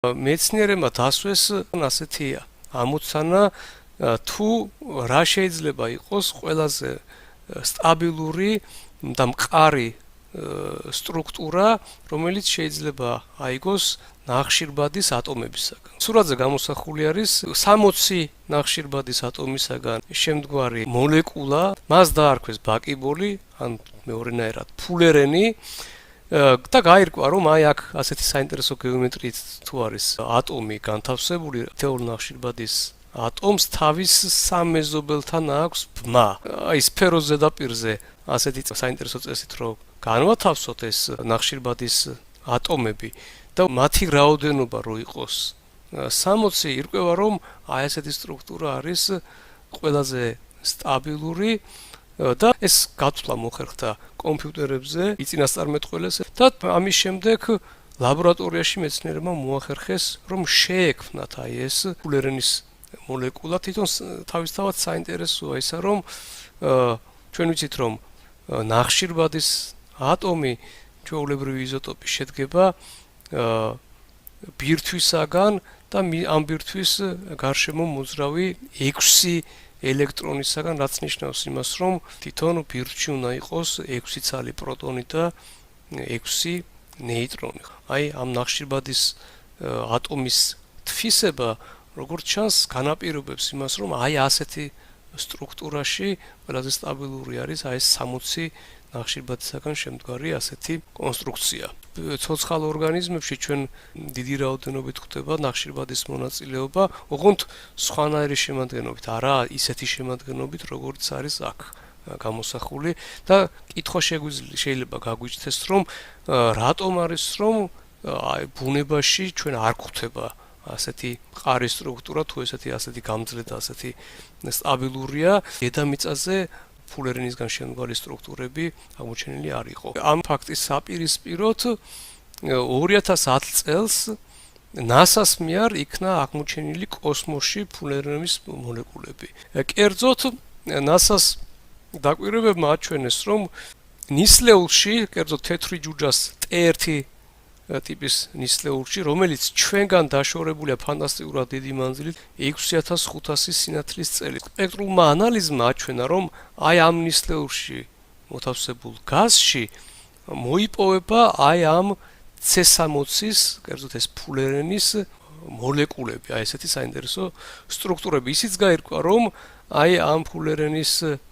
მეცნიერებმა დასვეს ასეთია ამოცანა თუ რა შეიძლება იყოს ყველაზე სტაბილური და მყარი სტრუქტურა, რომელიც შეიძლება აიგოს ნახშირბადის ატომებისაგან. სურათზე გამოსახული არის 60 ნახშირბადის ატომისაგან შემდგარი მოლეკულა, მას დაარქვეს ბაკიბოლი, ან მეორენაირად ფულერენი და გაირკვა, რომ აი აქ ასეთი საინტერესო გეომეტრიით თუ არის ატომი განთავსებული, თეორ ნახშირბადის ატომს თავის სამ მეზობელთან აქვს ბმა. აი სფეროს ზედაპირზე ასეთი საინტერესო წესით რომ განვათავსოთ ეს ნახშირბადის ატომები და მათი რაოდენობა რო იყოს 60, ირკვევა რომ აი ასეთი სტრუქტურა არის ყველაზე სტაბილური და ეს გათვლა მოხერხდა კომპიუტერებზე, იწინასწარმეტყველეს და ამის შემდეგ ლაბორატორიაში მეცნიერებმა მოახერხეს რომ შეექმნათ აი ეს ფულერენის მოლეკულა. თვითონ თავისთავად საინტერესოა ისა რომ ჩვენ ვიცით რომ ნახშირბადის ატომი ჩვეულებრივი იზოტოპი შედგება ბირთვისაგან და ამ ბირთვის გარშემო მოძრავი 6 ელექტრონისაგან, რაც ნიშნავს იმას, რომ თვითონ ბირთვში უნდა იყოს 6 ცალი პროტონი და 6 ნეიტრონი. აი ამ ნახშირბადის ატომის თვისება, როგორც ჩანს, განაპირობებს იმას, რომ აი ასეთი სტრუქტურაში ყველაზე სტაბილური არის აი ეს 60 ნახშირბადისაგან შემდგარი ასეთი კონსტრუქცია. ცოცხალ ორგანიზმებში ჩვენ დიდი რაოდენობით გვხვდება ნახშირბადის მონაწილეობა, ოღონდ სხვანაირი შემადგენლობით, არა ისეთი შემადგენლობით, როგორც არის აქ გამოსახული და კითხვა შეიძლება გაგვიჩნდეს, რომ რატომ არის რომ აი ბუნებაში ჩვენ არ გვხვდება ასეთი მყარი სტრუქტურა, თუ ასეთი გამძლე და ასეთი სტაბილურია, დედამიწაზე ფულერენისგან შემდგარი სტრუქტურები აღმოჩენილი არ იყო. ამ ფაქტის საპირისპიროდ 2010 წელს NASA-ს მიერ იქნა აღმოჩენილი კოსმოსში ფულერენის მოლეკულები. კერძოდ NASA-ს დაკვირვებებმა აჩვენეს, რომ ნისლეულში, კერძოდ თეთრი ჯუჯას T1 ტიპის ნისლეულში, რომელიც ჩვენგან დაშორებულია ფანტასტიკურად დიდი მანძილით 6500 სინათლის წელი. სპექტრულმა ანალიზმა აჩვენა, რომ აი ამ ნისლეულში მოთავსებულ გაზში მოიპოვება აი ამ C60-ის, კერძოდ ეს ფულერენის მოლეკულები, აი ესეთი საინტერესო სტრუქტურები. ისიც გაირკვა, რომ აი ამ ფულერენის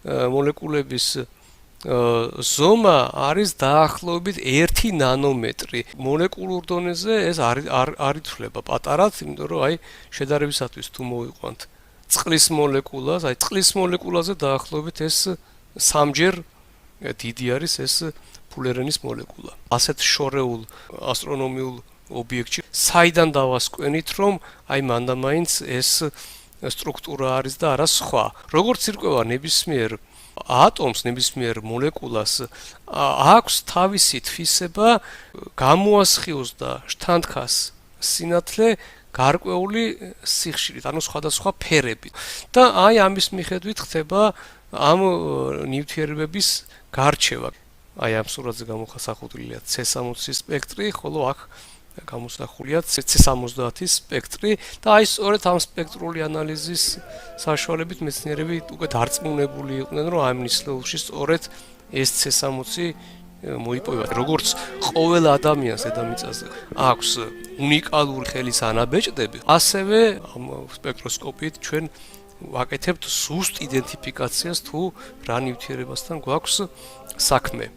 მოლეკულების ზომა არის დაახლოებით 1 ნანომეტრი. მოლეკულურ დონეზე ეს არ ითვლება პატარად, იმიტომ რომ აი შედარებისათვის თუ მოვიყვანთ წყლის მოლეკულას, აი წყლის მოლეკულაზე დაახლოებით ეს 3-ჯერ დიდი არის ეს ფულერენის მოლეკულა. ასეთ შორეულ ასტრონომიულ ობიექტში საიდან დავასკვენით, რომ აი მანდამაინც ეს სტრუქტურა არის და არა სხვა. როგორც ირკვევა ნებისმიერ ატომს, ნებისმიერ მოლეკულას აქვს თავისი თვისება გამოასხიოს და შთანთქას სინათლე გარკვეული სიხშირით, ანუ სხვადასხვა ფერებით. და აი ამის მიხედვით ხდება ამ ნივთიერებების გარჩევა. აი ამ სურათზე გამოსახულია C60 სპექტრი, ხოლო აქ გამოსახულია C70-ის სპექტრი და აი სწორედ ამ სპექტრული ანალიზის საშუალებით მეცნიერები უკვე დარწმუნებული იყვნენ, რომ ამ ნისლეულში სწორედ ეს C60 მოიპოვება. როგორც ყოველ ადამიანს დედამიწაზე აქვს უნიკალური ხელის ანაბეჭდები, ასევე ამ სპექტროსკოპით ჩვენ ვაკეთებთ ზუსტ იდენტიფიკაციას თუ რა ნივთიერებასთან გვაქვს საქმე.